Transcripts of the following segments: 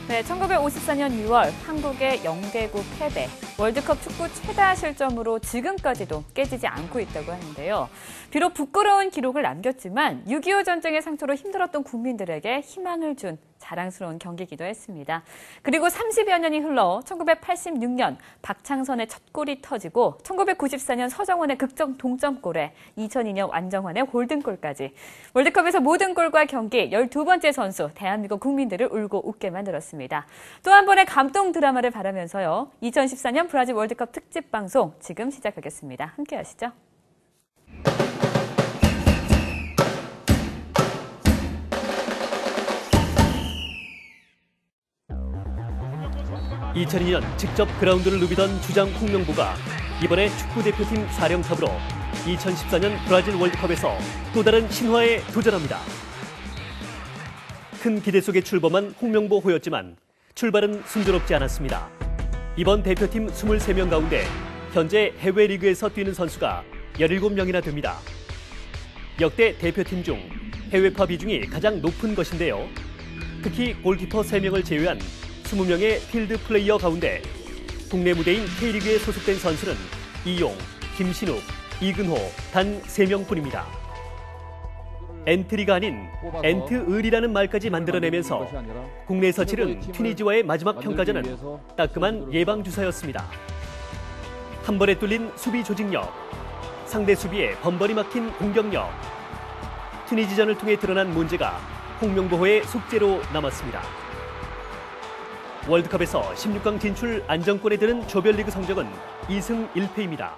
네, 1954년 6월 한국의 영대국 패배, 월드컵 축구 최다 실점으로 지금까지도 깨지지 않고 있다고 하는데요. 비록 부끄러운 기록을 남겼지만 6.25 전쟁의 상처로 힘들었던 국민들에게 희망을 준 자랑스러운 경기이기도 했습니다. 그리고 30여 년이 흘러 1986년 박창선의 첫 골이 터지고 1994년 서정원의 극적 동점골에 2002년 완정환의 골든골까지 월드컵에서 모든 골과 경기 12번째 선수 대한민국 국민들을 울고 웃게 만들었습니다. 또 한 번의 감동 드라마를 바라면서요. 2014년 브라질 월드컵 특집 방송 지금 시작하겠습니다. 함께 하시죠. 2002년 직접 그라운드를 누비던 주장 홍명보가 이번에 축구대표팀 사령탑으로 2014년 브라질 월드컵에서 또 다른 신화에 도전합니다. 큰 기대 속에 출범한 홍명보호였지만 출발은 순조롭지 않았습니다. 이번 대표팀 23명 가운데 현재 해외 리그에서 뛰는 선수가 17명이나 됩니다. 역대 대표팀 중 해외파 비중이 가장 높은 것인데요. 특히 골키퍼 3명을 제외한 20명의 필드 플레이어 가운데 국내 무대인 K리그에 소속된 선수는 이용, 김신욱, 이근호 단 3명뿐입니다. 엔트리가 아닌 엔트을이라는 말까지 만들어내면서 국내에서 치른 튀니지와의 마지막 평가전은 따끔한 예방주사였습니다. 한 번에 뚫린 수비 조직력, 상대 수비에 번번이 막힌 공격력, 튀니지전을 통해 드러난 문제가 홍명보호의 숙제로 남았습니다. 월드컵에서 16강 진출 안정권에 드는 조별리그 성적은 2승 1패입니다.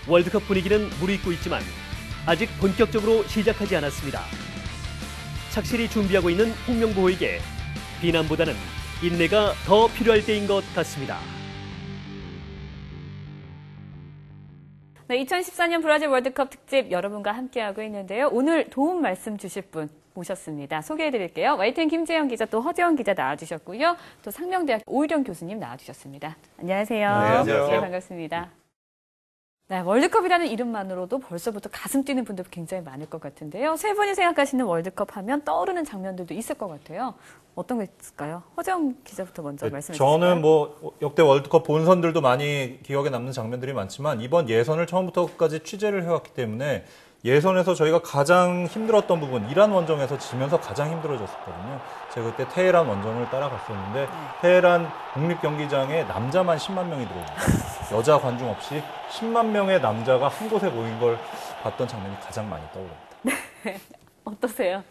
월드컵 분위기는 무르익고 있지만 아직 본격적으로 시작하지 않았습니다. 착실히 준비하고 있는 홍명보호에게 비난보다는 인내가 더 필요할 때인 것 같습니다. 네, 2014년 브라질 월드컵 특집 여러분과 함께하고 있는데요. 오늘 도움 말씀 주실 분 모셨습니다. 소개해드릴게요. YTN 김재영 기자 또 허재원 기자 나와주셨고요. 또 상명대학 오일영 교수님 나와주셨습니다. 안녕하세요. 네, 안녕하세요. 네, 반갑습니다. 네, 월드컵이라는 이름만으로도 벌써부터 가슴 뛰는 분들 굉장히 많을 것 같은데요. 세 분이 생각하시는 월드컵 하면 떠오르는 장면들도 있을 것 같아요. 어떤 게 있을까요? 허재원 기자부터 먼저 말씀해 주세요. 저는 역대 월드컵 본선들도 많이 기억에 남는 장면들이 많지만 이번 예선을 처음부터 끝까지 취재를 해왔기 때문에 예선에서 저희가 가장 힘들었던 부분, 이란 원정에서 지면서 가장 힘들어졌었거든요. 제가 그때 테헤란 원정을 따라갔었는데 테헤란 국립경기장에 남자만 10만 명이 들어옵니다. 여자 관중 없이 10만 명의 남자가 한 곳에 모인 걸 봤던 장면이 가장 많이 떠오릅니다. 네. 어떠세요?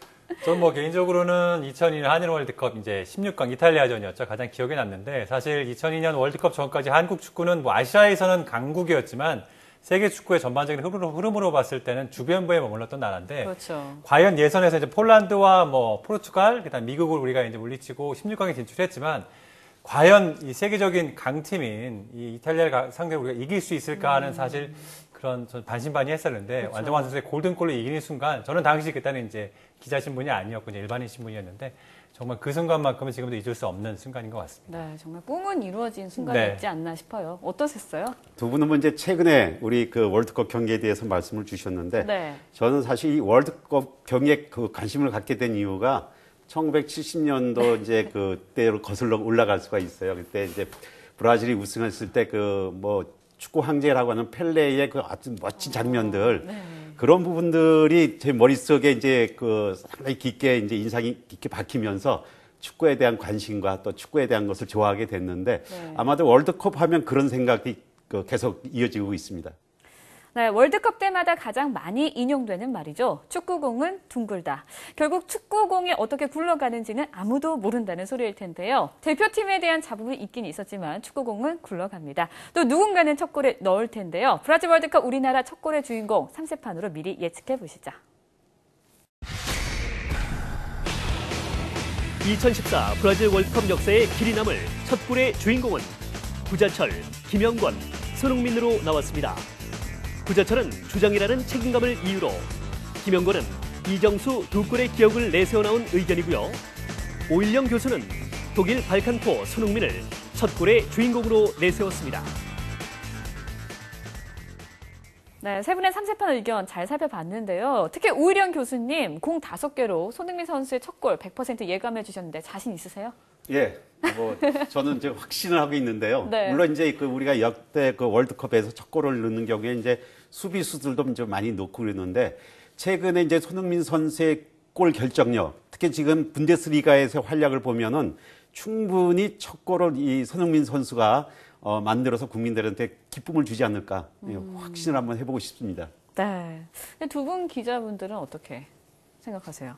전 개인적으로는 2002년 한일 월드컵 이제 16강 이탈리아전이었죠. 가장 기억에 남는데 사실 2002년 월드컵 전까지 한국 축구는 아시아에서는 강국이었지만 세계 축구의 전반적인 흐름으로 봤을 때는 주변부에 머물렀던 나라인데, 그렇죠. 과연 예선에서 이제 폴란드와 포르투갈, 그다음 미국을 우리가 이제 물리치고 16강에 진출했지만, 과연 이 세계적인 강팀인 이 이탈리아를 상대로 우리가 이길 수 있을까 하는 사실 그런 전 반신반의했었는데, 그렇죠. 완정환 선수의 골든골로 이기는 순간, 저는 당시 그때는 이제 기자 신분이 아니었고 이제 일반인 신분이었는데. 정말 그 순간만큼은 지금도 잊을 수 없는 순간인 것 같습니다. 네, 정말 꿈은 이루어진 순간이었지 않나 싶어요. 어떠셨어요? 두 분은 이제 최근에 우리 그 월드컵 경기에 대해서 말씀을 주셨는데, 네. 저는 사실 이 월드컵 경기에 그 관심을 갖게 된 이유가 1970년도 이제 그때로 거슬러 올라갈 수가 있어요. 그때 이제 브라질이 우승했을 때 축구 황제라고 하는 펠레의 그 아주 멋진 장면들. 네. 그런 부분들이 제 머릿속에 이제 상당히 깊게 이제 인상이 깊게 박히면서 축구에 대한 관심과 또 축구에 대한 것을 좋아하게 됐는데, 네. 아마도 월드컵 하면 그런 생각이 계속 이어지고 있습니다. 네, 월드컵 때마다 가장 많이 인용되는 말이죠. 축구공은 둥글다. 결국 축구공이 어떻게 굴러가는지는 아무도 모른다는 소리일 텐데요. 대표팀에 대한 자부는 있긴 있었지만 축구공은 굴러갑니다. 또 누군가는 첫 골에 넣을 텐데요. 브라질 월드컵 우리나라 첫 골의 주인공 3세판으로 미리 예측해 보시죠. 2014 브라질 월드컵 역사의 길이 남을 첫 골의 주인공은 구자철, 김영권, 손흥민으로 나왔습니다. 구자철은 주장이라는 책임감을 이유로, 김영권은 이정수 두 골의 기억을 내세워 나온 의견이고요. 오일영 교수는 독일 발칸포 손흥민을 첫 골의 주인공으로 내세웠습니다. 네, 세 분의 3세판 의견 잘 살펴봤는데요. 특히 오일영 교수님 공 5개로 손흥민 선수의 첫 골 100% 예감해 주셨는데 자신 있으세요? 예. 뭐 저는 이제 확신을 하고 있는데요. 네. 물론 이제 그 우리가 역대 그 월드컵에서 첫 골을 넣는 경우에 이제 수비수들도 이제 많이 넣고 그러는데 최근에 이제 손흥민 선수의 골 결정력, 특히 지금 분데스리가에서 활약을 보면은 충분히 첫 골을 이 손흥민 선수가 만들어서 국민들한테 기쁨을 주지 않을까 확신을 한번 해보고 싶습니다. 네. 두 분 기자분들은 어떻게 생각하세요?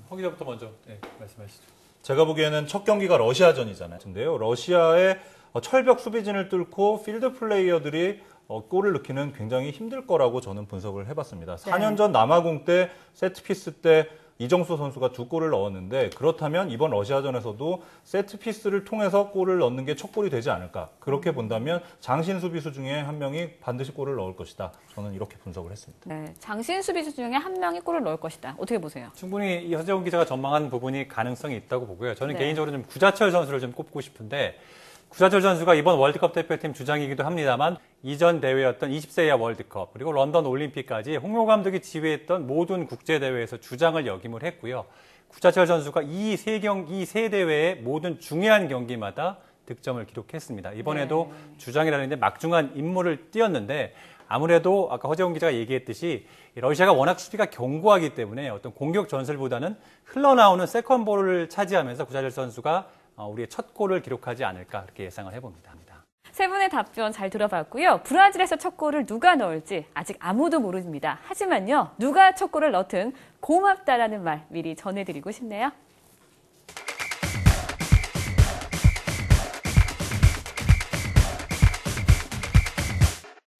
허 기자부터 먼저 말씀하시죠. 제가 보기에는 첫 경기가 러시아전이잖아요. 근데요, 러시아의 철벽 수비진을 뚫고 필드 플레이어들이 골을 넣기는 굉장히 힘들 거라고 저는 분석을 해봤습니다. 4년 전 남아공 때 세트피스 때 이정수 선수가 2골을 넣었는데 그렇다면 이번 러시아전에서도 세트피스를 통해서 골을 넣는 게 첫 골이 되지 않을까. 그렇게 본다면 장신 수비수 중에 한 명이 반드시 골을 넣을 것이다. 저는 이렇게 분석을 했습니다. 네, 장신 수비수 중에 한 명이 골을 넣을 것이다. 어떻게 보세요? 충분히 이 허재훈 기자가 전망한 부분이 가능성이 있다고 보고요. 저는 네. 개인적으로 좀 구자철 선수를 좀 꼽고 싶은데 구자철 선수가 이번 월드컵 대표팀 주장이기도 합니다만 이전 대회였던 20세 이하 월드컵 그리고 런던 올림픽까지 홍명보 감독이 지휘했던 모든 국제대회에서 주장을 역임을 했고요. 구자철 선수가 이 세 대회의 모든 중요한 경기마다 득점을 기록했습니다. 이번에도 주장이라는 데 막중한 임무를 띄었는데 아무래도 아까 허재훈 기자가 얘기했듯이 러시아가 워낙 수비가 견고하기 때문에 어떤 공격 전술보다는 흘러나오는 세컨볼을 차지하면서 구자철 선수가 우리의 첫 골을 기록하지 않을까 그렇게 예상을 해봅니다. 세 분의 답변 잘 들어봤고요. 브라질에서 첫 골을 누가 넣을지 아직 아무도 모릅니다. 하지만요, 누가 첫 골을 넣든 고맙다라는 말 미리 전해드리고 싶네요.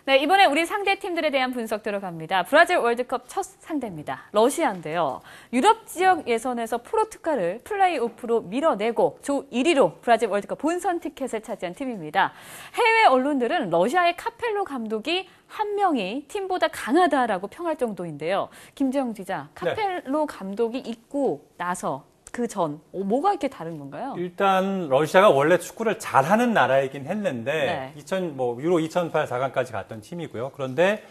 네, 이번에 우리 상대 팀들에 대한 분석 들어갑니다. 브라질 월드컵 첫 상대입니다. 러시아인데요. 유럽 지역 예선에서 포르투갈을 플레이오프로 밀어내고 조 1위로 브라질 월드컵 본선 티켓을 차지한 팀입니다. 해외 언론들은 러시아의 카펠로 감독이 한 명이 팀보다 강하다라고 평할 정도인데요. 김재영 기자, 카펠로 감독이 있고 나서 그 전 뭐가 이렇게 다른 건가요? 일단 러시아가 원래 축구를 잘하는 나라이긴 했는데 유로 2008 4강까지 갔던 팀이고요. 그런데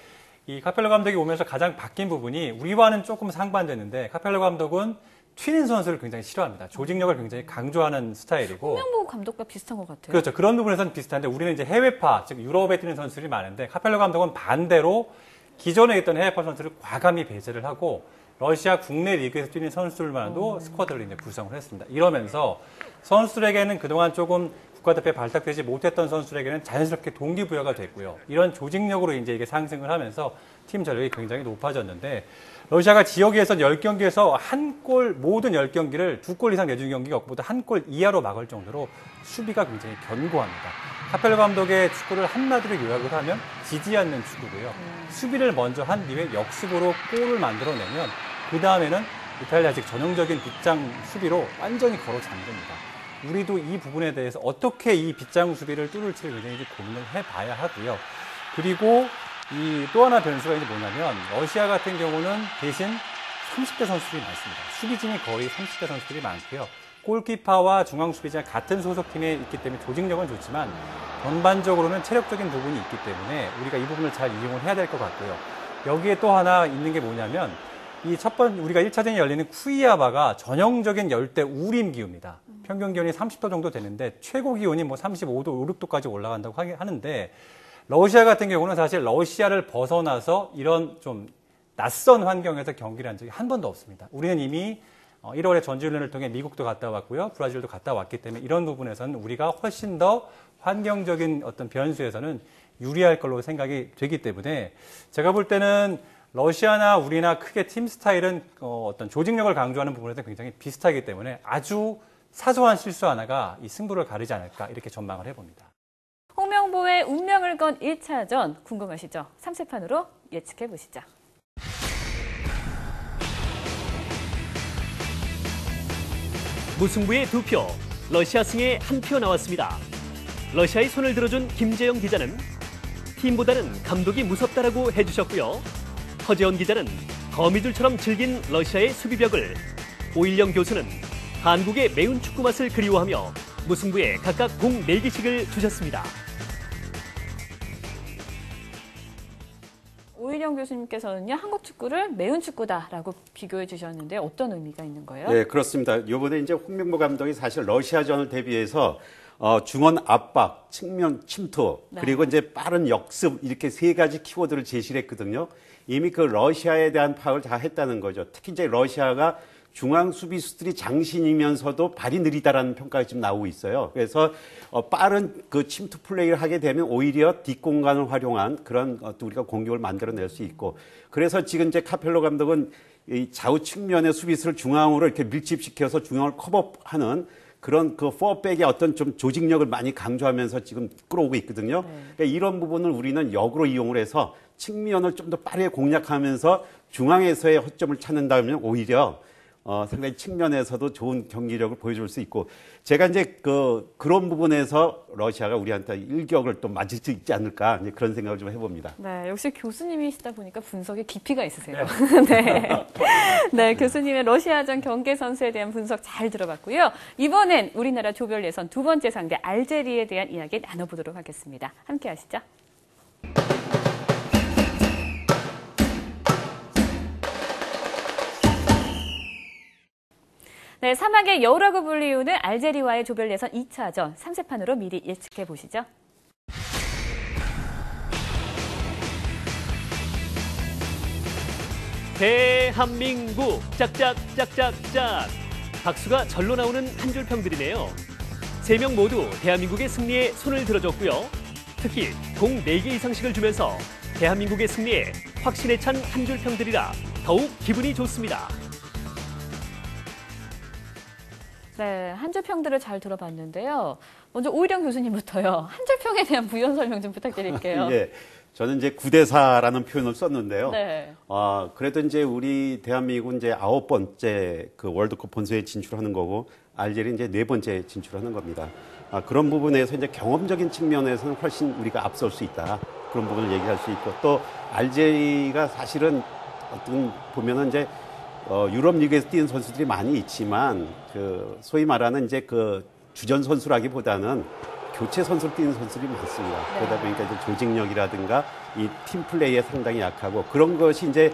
이 카펠로 감독이 오면서 가장 바뀐 부분이 우리와는 조금 상반되는데 카펠로 감독은 튀는 선수를 굉장히 싫어합니다. 조직력을 굉장히 강조하는 스타일이고. 홍명보 감독과 비슷한 것 같아요. 그렇죠. 그런 부분에서는 비슷한데 우리는 이제 해외파, 즉 유럽에 뛰는 선수들이 많은데 카펠로 감독은 반대로 기존에 있던 해외파 선수를 과감히 배제를 하고 러시아 국내 리그에서 뛰는 선수들만도 스쿼드를 이제 구성을 했습니다. 이러면서 선수들에게는 그동안 조금 국가대표에 발탁되지 못했던 선수들에게는 자연스럽게 동기부여가 됐고요. 이런 조직력으로 이제 이게 상승을 하면서 팀 전력이 굉장히 높아졌는데 러시아가 지역에서 10경기에서 모든 10경기를 2골 이상 내주는 경기가 없고보다 1골 이하로 막을 정도로 수비가 굉장히 견고합니다. 카펠로 감독의 축구를 한마디로 요약을 하면 지지 않는 축구고요. 수비를 먼저 한 뒤에 역습으로 골을 만들어내면 그 다음에는 이탈리아식 전형적인 빗장 수비로 완전히 걸어 잠깁니다. 우리도 이 부분에 대해서 어떻게 이 빗장 수비를 뚫을지 굉장히 고민을 해봐야 하고요. 그리고 이 또 하나 변수가 이제 뭐냐면 러시아 같은 경우는 대신 30대 선수들이 많습니다. 수비진이 거의 30대 선수들이 많고요. 골키퍼와 중앙수비진이 같은 소속팀에 있기 때문에 조직력은 좋지만 전반적으로는 체력적인 부분이 있기 때문에 우리가 이 부분을 잘 이용을 해야 될 것 같고요. 여기에 또 하나 있는 게 뭐냐면 우리가 1차전이 열리는 쿠이아바가 전형적인 열대 우림 기후입니다. 평균 기온이 30도 정도 되는데 최고 기온이 35도, 5, 6도까지 올라간다고 하는데 러시아 같은 경우는 사실 러시아를 벗어나서 이런 좀 낯선 환경에서 경기를 한 적이 한 번도 없습니다. 우리는 이미 1월에 전지훈련을 통해 미국도 갔다 왔고요. 브라질도 갔다 왔기 때문에 이런 부분에서는 우리가 훨씬 더 환경적인 어떤 변수에서는 유리할 걸로 생각이 되기 때문에 제가 볼 때는 러시아나 우리나 크게 팀 스타일은 어떤 조직력을 강조하는 부분에서 굉장히 비슷하기 때문에 아주 사소한 실수 하나가 이 승부를 가르지 않을까 이렇게 전망을 해봅니다. 홍명보의 운명을 건 1차전 궁금하시죠? 3세판으로 예측해 보시죠. 무승부의 2표, 러시아 승에 1표 나왔습니다. 러시아의 손을 들어준 김재영 기자는 팀보다는 감독이 무섭다라고 해주셨고요. 허재원 기자는 거미줄처럼 즐긴 러시아의 수비벽을, 오일영 교수는 한국의 매운 축구 맛을 그리워하며 무승부에 각각 공 4개씩을 주셨습니다. 오일영 교수님께서는요, 한국 축구를 매운 축구다라고 비교해 주셨는데 어떤 의미가 있는 거예요? 네, 그렇습니다. 이번에 이제 홍명보 감독이 사실 러시아전을 대비해서 중원 압박, 측면 침투, 그리고 이제 빠른 역습 이렇게 세 가지 키워드를 제시를 했거든요. 이미 그 러시아에 대한 파악을 다 했다는 거죠. 특히 이제 러시아가 중앙 수비수들이 장신이면서도 발이 느리다라는 평가가 지금 나오고 있어요. 그래서 빠른 그 침투 플레이를 하게 되면 오히려 뒷공간을 활용한 그런 우리가 공격을 만들어낼 수 있고, 그래서 지금 이제 카펠로 감독은 이 좌우 측면의 수비수를 중앙으로 이렇게 밀집시켜서 중앙을 커버하는 그런 그 포백의 어떤 좀 조직력을 많이 강조하면서 지금 끌어오고 있거든요. 그러니까 이런 부분을 우리는 역으로 이용을 해서 측면을 좀 더 빠르게 공략하면서 중앙에서의 허점을 찾는다면 오히려 상당히 측면에서도 좋은 경기력을 보여줄 수 있고, 제가 이제 그런 부분에서 러시아가 우리한테 일격을 또 맞을 수 있지 않을까, 이제 그런 생각을 좀 해봅니다. 네, 역시 교수님이시다 보니까 분석에 깊이가 있으세요. 네. 네, 교수님의 러시아전 경계 선수에 대한 분석 잘 들어봤고요. 이번엔 우리나라 조별 예선 두 번째 상대 알제리에 대한 이야기 나눠보도록 하겠습니다. 함께 하시죠. 네, 사막의 여우라고 불리우는 알제리와의 조별 예선 2차전 3세판으로 미리 예측해 보시죠. 대한민국 짝짝짝짝짝 박수가 절로 나오는 한 줄 평들이네요. 3명 모두 대한민국의 승리에 손을 들어줬고요. 특히 공 4개 이상씩을 주면서 대한민국의 승리에 확신에 찬 한 줄 평들이라 더욱 기분이 좋습니다. 네, 한 줄 평들을 잘 들어봤는데요. 먼저 오일영 교수님부터요. 한 줄 평에 대한 부연 설명 좀 부탁드릴게요. 예, 저는 이제 9대4라는 표현을 썼는데요. 네. 그래도 이제 우리 대한민국은 이제 9번째 그 월드컵 본선에 진출하는 거고, 알제리 이제 4번째 진출하는 겁니다. 그런 부분에서 이제 경험적인 측면에서는 훨씬 우리가 앞설 수 있다. 그런 부분을 얘기할 수 있고, 또 알제리가 사실은 어떤 보면은 이제 유럽 리그에서 뛰는 선수들이 많이 있지만, 그 소위 말하는 이제 그 주전 선수라기보다는 교체 선수로 뛰는 선수들이 많습니다. 그러다 보니까 이제 조직력이라든가 이 팀 플레이에 상당히 약하고, 그런 것이 이제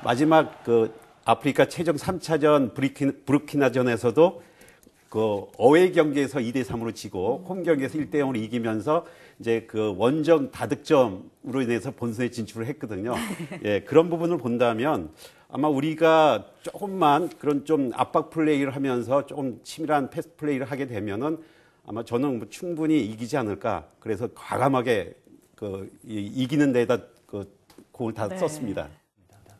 마지막 그 아프리카 최종 3차전 부르키나전에서도 그 어웨이 경기에서 2대3으로 지고 홈 경기에서 1대0으로 이기면서 이제 그 원정 다득점으로 인해서 본선에 진출을 했거든요. 예, 그런 부분을 본다면 아마 우리가 조금만 그런 좀 압박 플레이를 하면서 조금 치밀한 패스 플레이를 하게 되면은 아마 저는 뭐 충분히 이기지 않을까. 그래서 과감하게 이기는 데다 공을 다 썼습니다.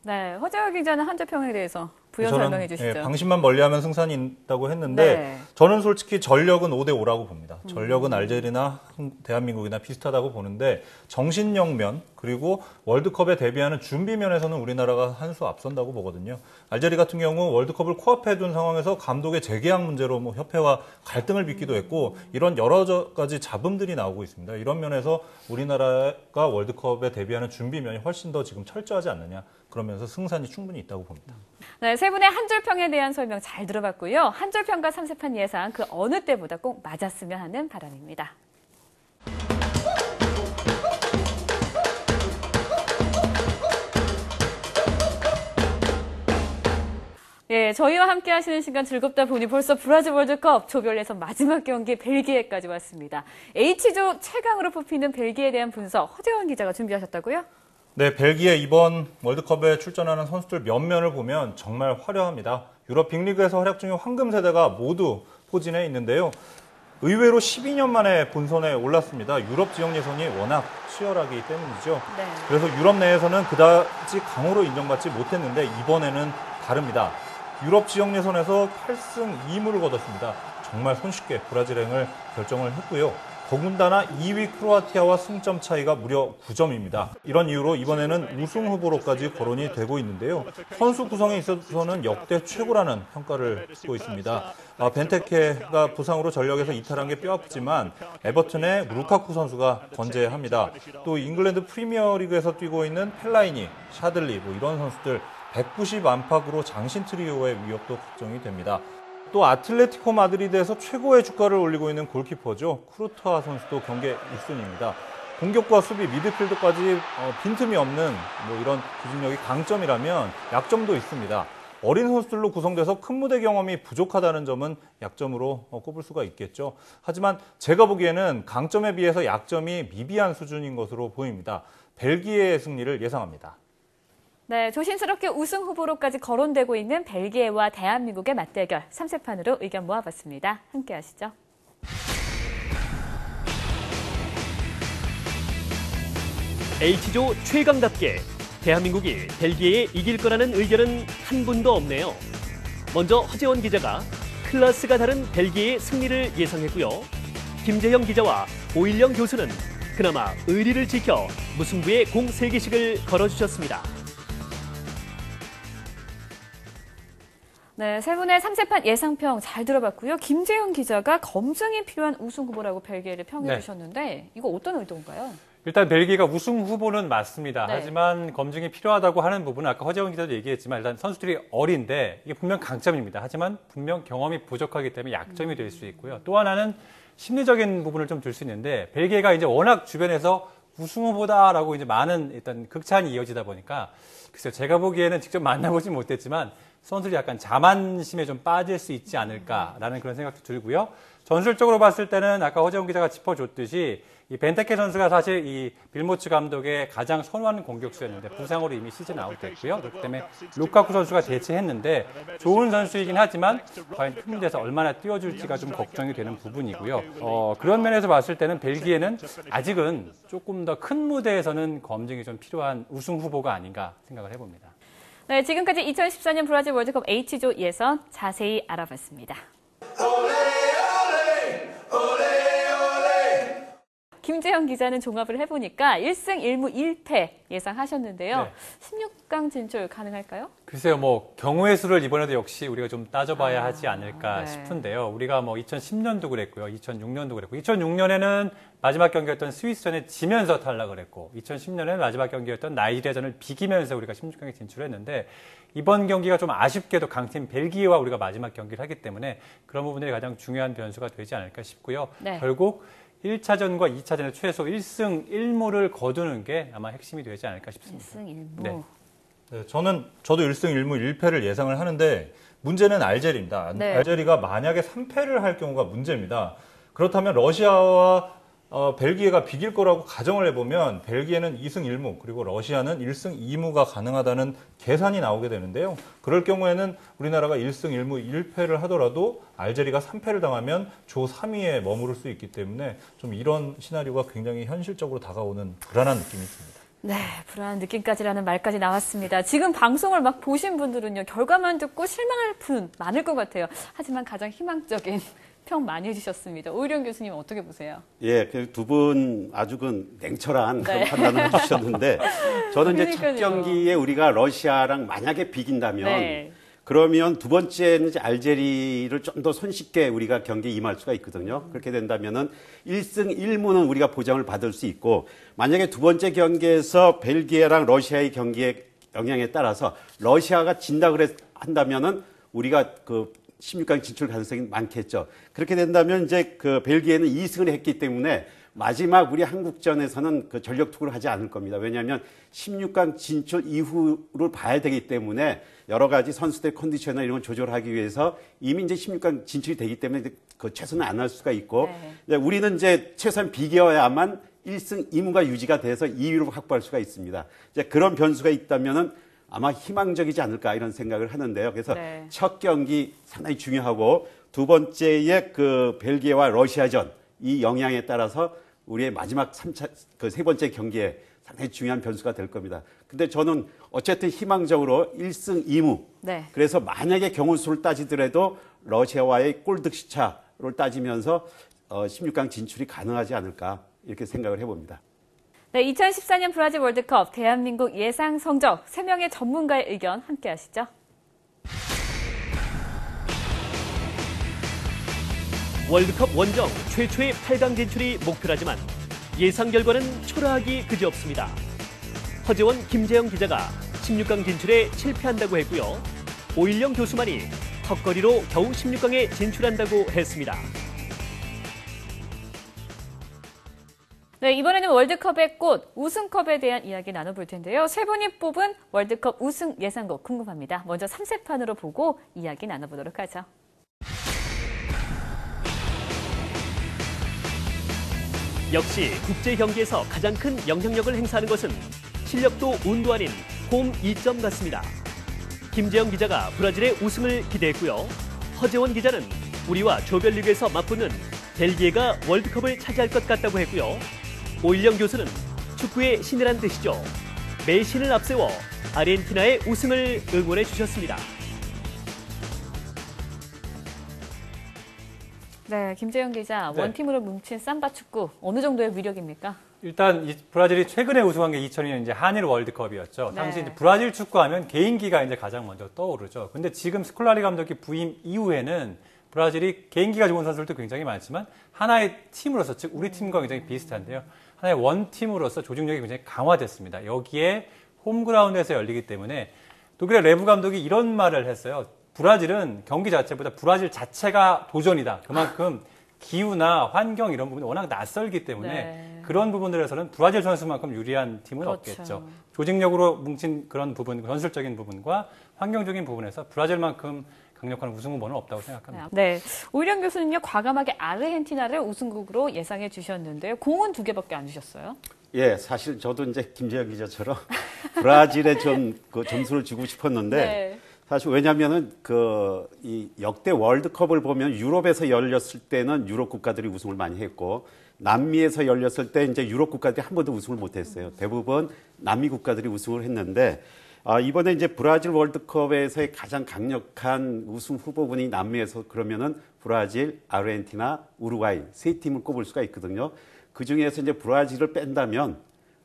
네, 허재혁 기자는 한 줄 평에 대해서 부연 설명해 주시죠. 방심만 멀리하면 승산이 있다고 했는데 저는 솔직히 전력은 5대5라고 봅니다. 전력은 알제리나 대한민국이나 비슷하다고 보는데 정신력 면 그리고 월드컵에 대비하는 준비 면에서는 우리나라가 한 수 앞선다고 보거든요. 알제리 같은 경우 월드컵을 코앞에 둔 상황에서 감독의 재계약 문제로 뭐 협회와 갈등을 빚기도 했고, 이런 여러 가지 잡음들이 나오고 있습니다. 이런 면에서 우리나라가 월드컵에 대비하는 준비 면이 훨씬 더 지금 철저하지 않느냐, 그러면서 승산이 충분히 있다고 봅니다. 네, 세 분의 한 줄 평에 대한 설명 잘 들어봤고요. 한 줄 평과 3세판 예상 그 어느 때보다 꼭 맞았으면 하는 바람입니다. 예, 저희와 함께 하시는 시간 즐겁다 보니 벌써 브라질 월드컵 조별 예선 마지막 경기 벨기에까지 왔습니다. H조 최강으로 뽑히는 벨기에에 대한 분석 허재원 기자가 준비하셨다고요? 네, 벨기에 이번 월드컵에 출전하는 선수들 면면을 보면 정말 화려합니다. 유럽 빅리그에서 활약 중인 황금 세대가 모두 포진해 있는데요. 의외로 12년 만에 본선에 올랐습니다. 유럽 지역 예선이 워낙 치열하기 때문이죠. 네. 그래서 유럽 내에서는 그다지 강호로 인정받지 못했는데 이번에는 다릅니다. 유럽 지역 예선에서 8승 2무를 거뒀습니다. 정말 손쉽게 브라질행을 결정을 했고요. 더군다나 2위 크로아티아와 승점 차이가 무려 9점입니다. 이런 이유로 이번에는 우승 후보로까지 거론이 되고 있는데요. 선수 구성에 있어서는 역대 최고라는 평가를 받고 있습니다. 벤테케가 부상으로 전력에서 이탈한 게 뼈아프지만 에버튼의 루카쿠 선수가 건재합니다. 또 잉글랜드 프리미어리그에서 뛰고 있는 펠라이니, 샤들리 이런 선수들 190 안팎으로 장신 트리오의 위협도 걱정이 됩니다. 또 아틀레티코 마드리드에서 최고의 주가를 올리고 있는 골키퍼죠. 쿠르투아 선수도 경계 1순위입니다. 공격과 수비, 미드필드까지 빈틈이 없는 뭐 이런 기집력이 강점이라면 약점도 있습니다. 어린 선수들로 구성돼서 큰 무대 경험이 부족하다는 점은 약점으로 꼽을 수가 있겠죠. 하지만 제가 보기에는 강점에 비해서 약점이 미비한 수준인 것으로 보입니다. 벨기에의 승리를 예상합니다. 네, 조심스럽게 우승 후보로까지 거론되고 있는 벨기에와 대한민국의 맞대결 3세판으로 의견 모아봤습니다. 함께 하시죠. H조 최강답게 대한민국이 벨기에에 이길 거라는 의견은 한 분도 없네요. 먼저 허재원 기자가 클래스가 다른 벨기에의 승리를 예상했고요. 김재형 기자와 오일영 교수는 그나마 의리를 지켜 무승부의 공 3개씩을 걸어주셨습니다. 네, 세 분의 3세판 예상평 잘 들어봤고요. 김재형 기자가 검증이 필요한 우승 후보라고 벨기에를 평해 주셨는데 이거 어떤 의도인가요? 일단 벨기에가 우승 후보는 맞습니다. 네. 하지만 검증이 필요하다고 하는 부분은 아까 허재원 기자도 얘기했지만 일단 선수들이 어린데 이게 분명 강점입니다. 하지만 분명 경험이 부족하기 때문에 약점이 될 수 있고요. 또 하나는 심리적인 부분을 좀 줄 수 있는데 벨기에가 이제 워낙 주변에서 우승 후보다라고 이제 많은 일단 극찬이 이어지다 보니까 글쎄요, 제가 보기에는 직접 만나보진 못했지만 선수들이 약간 자만심에 좀 빠질 수 있지 않을까라는 그런 생각도 들고요. 전술적으로 봤을 때는 아까 허재원 기자가 짚어줬듯이 이 벤테케 선수가 사실 이 빌모츠 감독의 가장 선호하는 공격수였는데 부상으로 이미 시즌 아웃됐고요. 그렇기 때문에 루카쿠 선수가 대체했는데 좋은 선수이긴 하지만 과연 큰 무대에서 얼마나 뛰어줄지가 좀 걱정이 되는 부분이고요. 그런 면에서 봤을 때는 벨기에는 아직은 조금 더 큰 무대에서는 검증이 좀 필요한 우승 후보가 아닌가 생각을 해봅니다. 네, 지금까지 2014년 브라질 월드컵 H조 예선 자세히 알아봤습니다. 김재형 기자는 종합을 해보니까 1승 1무 1패 예상하셨는데요. 네. 16강 진출 가능할까요? 글쎄요, 뭐 경우의 수를 이번에도 역시 우리가 좀 따져봐야 하지 않을까 네. 싶은데요. 우리가 뭐 2010년도 그랬고요, 2006년도 그랬고, 2006년에는 마지막 경기였던 스위스전에 지면서 탈락을 했고, 2010년에는 마지막 경기였던 나이지리아전을 비기면서 우리가 16강에 진출했는데 이번 경기가 좀 아쉽게도 강팀 벨기에와 우리가 마지막 경기를 하기 때문에 그런 부분들이 가장 중요한 변수가 되지 않을까 싶고요. 네. 결국 1차전과 2차전에 최소 1승 1무를 거두는 게 아마 핵심이 되지 않을까 싶습니다. 1승 1무. 네. 네, 저도 1승 1무 1패를 예상을 하는데 문제는 알제리입니다. 네. 알제리가 만약에 3패를 할 경우가 문제입니다. 그렇다면 러시아와 벨기에가 비길 거라고 가정을 해보면 벨기에는 2승 1무 그리고 러시아는 1승 2무가 가능하다는 계산이 나오게 되는데요. 그럴 경우에는 우리나라가 1승 1무 1패를 하더라도 알제리가 3패를 당하면 조 3위에 머무를 수 있기 때문에 좀 이런 시나리오가 굉장히 현실적으로 다가오는 불안한 느낌이 있습니다. 네, 불안한 느낌까지라는 말까지 나왔습니다. 지금 방송을 막 보신 분들은요, 결과만 듣고 실망할 분 많을 것 같아요. 하지만 가장 희망적인 평 많이 해주셨습니다. 오일영 교수님 어떻게 보세요? 예, 그 두 분 아주 냉철한 그런 네. 판단을 해주셨는데 저는 이제 첫 그러니까요. 경기에 우리가 러시아랑 만약에 비긴다면 네. 그러면 두 번째는 이제 알제리를 좀 더 손쉽게 우리가 경기에 임할 수가 있거든요. 그렇게 된다면은 1승 1무는 우리가 보장을 받을 수 있고 만약에 두 번째 경기에서 벨기에랑 러시아의 경기의 영향에 따라서 러시아가 진다 한다면은 우리가 그 16강 진출 가능성이 많겠죠. 그렇게 된다면 이제 그 벨기에는 2승을 했기 때문에 마지막 우리 한국전에서는 그 전력 투구를 하지 않을 겁니다. 왜냐하면 16강 진출 이후를 봐야 되기 때문에 여러 가지 선수들 컨디션이나 이런 걸 조절하기 위해서 이미 이제 16강 진출이 되기 때문에 그 최선을 안 할 수가 있고 네. 우리는 이제 최소한 비겨야만 1승 2무가 유지가 돼서 2위로 확보할 수가 있습니다. 이제 그런 변수가 있다면은 아마 희망적이지 않을까 이런 생각을 하는데요. 그래서 네. 첫 경기 상당히 중요하고 두 번째의 그 벨기에와 러시아전 이 영향에 따라서 우리의 마지막 3차 그 세 번째 경기에 상당히 중요한 변수가 될 겁니다. 근데 저는 어쨌든 희망적으로 1승 2무. 네. 그래서 만약에 경우수를 따지더라도 러시아와의 골 득실차를 따지면서 16강 진출이 가능하지 않을까 이렇게 생각을 해봅니다. 네, 2014년 브라질 월드컵 대한민국 예상 성적 3명의 전문가의 의견 함께 하시죠. 월드컵 원정 최초의 8강 진출이 목표라지만 예상 결과는 초라하기 그지없습니다. 허재원, 김재형 기자가 16강 진출에 실패한다고 했고요. 오일영 교수만이 턱걸이로 겨우 16강에 진출한다고 했습니다. 네, 이번에는 월드컵의 꽃, 우승컵에 대한 이야기 나눠볼 텐데요. 세 분이 뽑은 월드컵 우승 예상곡 궁금합니다. 먼저 3세판으로 보고 이야기 나눠보도록 하죠. 역시 국제 경기에서 가장 큰 영향력을 행사하는 것은 실력도 운도 아닌 홈 2점 같습니다. 김재영 기자가 브라질의 우승을 기대했고요. 허재원 기자는 우리와 조별리그에서 맞붙는 벨기에가 월드컵을 차지할 것 같다고 했고요. 오일영 교수는 축구의 신이란 뜻이죠. 메신을 앞세워 아르헨티나의 우승을 응원해 주셨습니다. 네, 김재영 기자, 네. 원팀으로 뭉친 삼바 축구 어느 정도의 위력입니까? 일단 이 브라질이 최근에 우승한 게 2002년 이제 한일 월드컵이었죠. 네. 당시 이제 브라질 축구하면 개인기가 이제 가장 먼저 떠오르죠. 근데 지금 스콜라리 감독이 부임 이후에는 브라질이 개인기가 좋은 선수들도 굉장히 많지만 하나의 팀으로서, 즉 우리 팀과 굉장히 비슷한데요. 하나의 원팀으로서 조직력이 굉장히 강화됐습니다. 여기에 홈그라운드에서 열리기 때문에 독일의 레브 감독이 이런 말을 했어요. 브라질은 경기 자체보다 브라질 자체가 도전이다. 그만큼 기후나 환경 이런 부분이 워낙 낯설기 때문에 네. 그런 부분들에서는 브라질 선수만큼 유리한 팀은 그렇죠. 없겠죠. 조직력으로 뭉친 그런 부분, 전술적인 부분과 환경적인 부분에서 브라질만큼 강력한 우승 후보는 없다고 생각합니다. 네, 오일영 교수는요, 과감하게 아르헨티나를 우승국으로 예상해 주셨는데요. 공은 2개밖에 안 주셨어요. 예, 사실 저도 이제 김재영 기자처럼 브라질에 좀 그 점수를 주고 싶었는데 네. 사실 왜냐면은 이 역대 월드컵을 보면 유럽에서 열렸을 때는 유럽 국가들이 우승을 많이 했고 남미에서 열렸을 때 이제 유럽 국가들이 한 번도 우승을 못 했어요. 대부분 남미 국가들이 우승을 했는데 이번에 이제 브라질 월드컵에서의 가장 강력한 우승 후보군이 남미에서 그러면은 브라질, 아르헨티나, 우루과이 세 팀을 꼽을 수가 있거든요. 그 중에서 이제 브라질을 뺀다면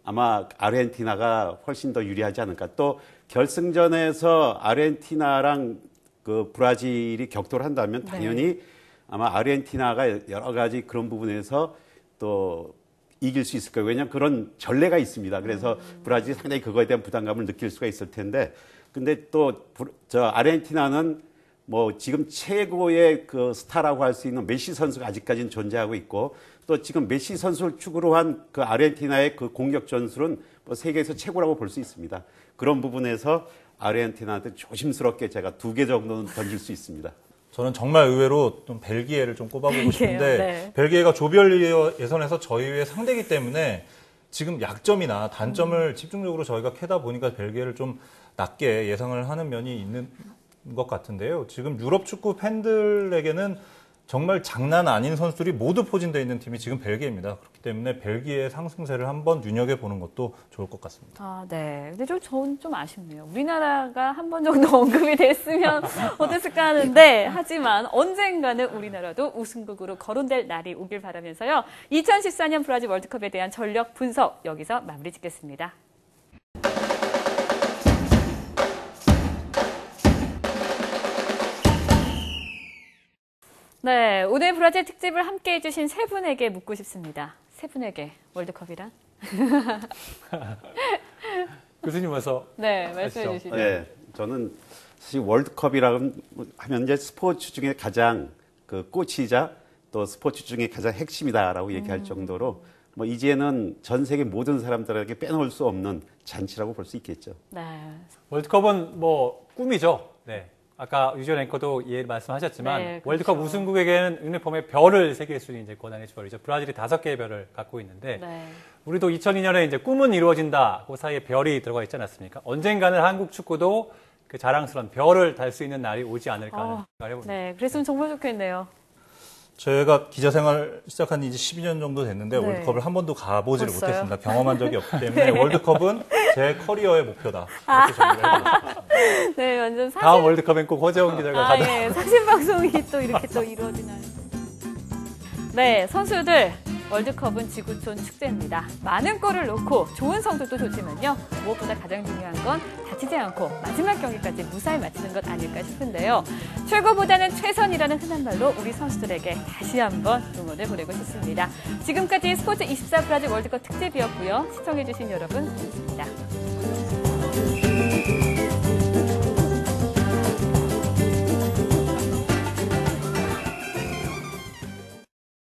아마 아르헨티나가 훨씬 더 유리하지 않을까. 또 결승전에서 아르헨티나랑 그 브라질이 격돌을 한다면 당연히 아마 아르헨티나가 여러 가지 그런 부분에서 또 이길 수 있을 거예요. 왜냐하면 그런 전례가 있습니다. 그래서 브라질이 상당히 그거에 대한 부담감을 느낄 수가 있을 텐데, 근데 또 아르헨티나는 뭐 지금 최고의 그 스타라고 할 수 있는 메시 선수가 아직까지는 존재하고 있고, 또 지금 메시 선수를 축으로 한 그 아르헨티나의 그 공격 전술은 뭐 세계에서 최고라고 볼 수 있습니다. 그런 부분에서 아르헨티나한테 조심스럽게 제가 2개 정도는 던질 수 있습니다. 저는 정말 의외로 좀 벨기에를 좀 꼽아보고 싶은데 네. 벨기에가 조별 예선에서 저희의 상대이기 때문에 지금 약점이나 단점을 집중적으로 저희가 캐다 보니까 벨기에를 좀 낮게 예상을 하는 면이 있는 것 같은데요. 지금 유럽 축구 팬들에게는 정말 장난 아닌 선수들이 모두 포진되어 있는 팀이 지금 벨기에입니다. 그렇기 때문에 벨기에의 상승세를 한번 눈여겨보는 것도 좋을 것 같습니다. 아, 네. 근데 저는 좀 아쉽네요. 우리나라가 한 번 정도 언급이 됐으면 어땠을까 하는데, 하지만 언젠가는 우리나라도 우승국으로 거론될 날이 오길 바라면서요. 2014년 브라질 월드컵에 대한 전력 분석 여기서 마무리 짓겠습니다. 네, 오늘 브라질 특집을 함께 해주신 세 분에게 묻고 싶습니다. 세 분에게 월드컵이란? 교수님 와서 네, 말씀해 아시죠? 주시죠. 네, 저는 사실 월드컵이라고 하면 이제 스포츠 중에 가장 그 꽃이자 또 스포츠 중에 가장 핵심이다라고 얘기할 정도로 뭐 이제는 전 세계 모든 사람들에게 빼놓을 수 없는 잔치라고 볼 수 있겠죠. 네. 월드컵은 뭐 꿈이죠. 네. 아까 유지원 앵커도 말씀하셨지만 네, 그렇죠. 월드컵 우승국에게는 유니폼에 별을 새길 수 있는 이제 권한의 주벌이죠. 브라질이 5개의 별을 갖고 있는데 네. 우리도 2002년에 이제 꿈은 이루어진다. 그 사이에 별이 들어가 있지 않았습니까? 언젠가는 한국 축구도 그 자랑스러운 별을 달 수 있는 날이 오지 않을까 하는 생각을 해봅니다. 네, 그랬으면 정말 좋겠네요. 제가 기자 생활 시작한 지 이제 12년 정도 됐는데 네. 월드컵을 한 번도 가보지를 벌써요? 못했습니다. 경험한 적이 없기 때문에 월드컵은 제 커리어의 목표다. 이렇게 정리를 해봤습니다. 네, 완전 사실. 다음 월드컵엔 꼭 허재원 기자가 가자. 예, 사실 방송이 또 이렇게 또 이루어지나요? 네, 선수들 월드컵은 지구촌 축제입니다. 많은 골을 넣고 좋은 성적도 좋지만요. 무엇보다 가장 중요한 건 다치지 않고 마지막 경기까지 무사히 마치는 것 아닐까 싶은데요. 최고보다는 최선이라는 흔한 말로 우리 선수들에게 다시 한번 응원을 보내고 싶습니다. 지금까지 스포츠24 브라질 월드컵 특집이었고요. 시청해주신 여러분 고맙습니다.